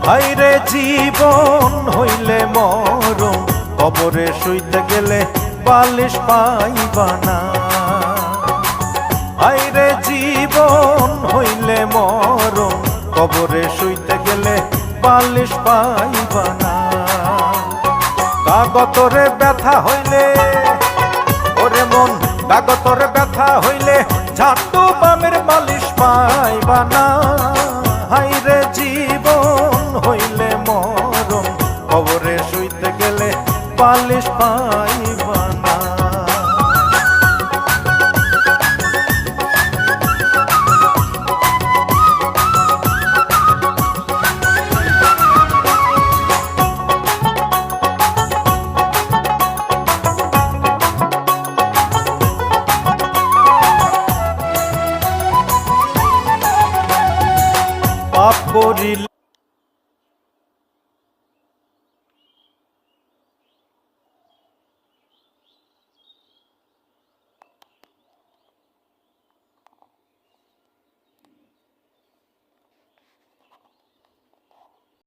হায়রে জীবন হইলে মরণ, কবরে শুইতে গেলে বালিশ পাইবা না। হায়রে জীবন হইলে মরণ, কবরে শুইতে গেলে বালিশ পাইবা না। কাগতরে ব্যথা হইলে ওরে মন, কাগতরে ব্যথা হইলে ঝাঁটু বামের মালিশ পাইবা না। হায়রে জীবন হইলে মরণ, কবরে শুইতে গেলে বালিশ পাই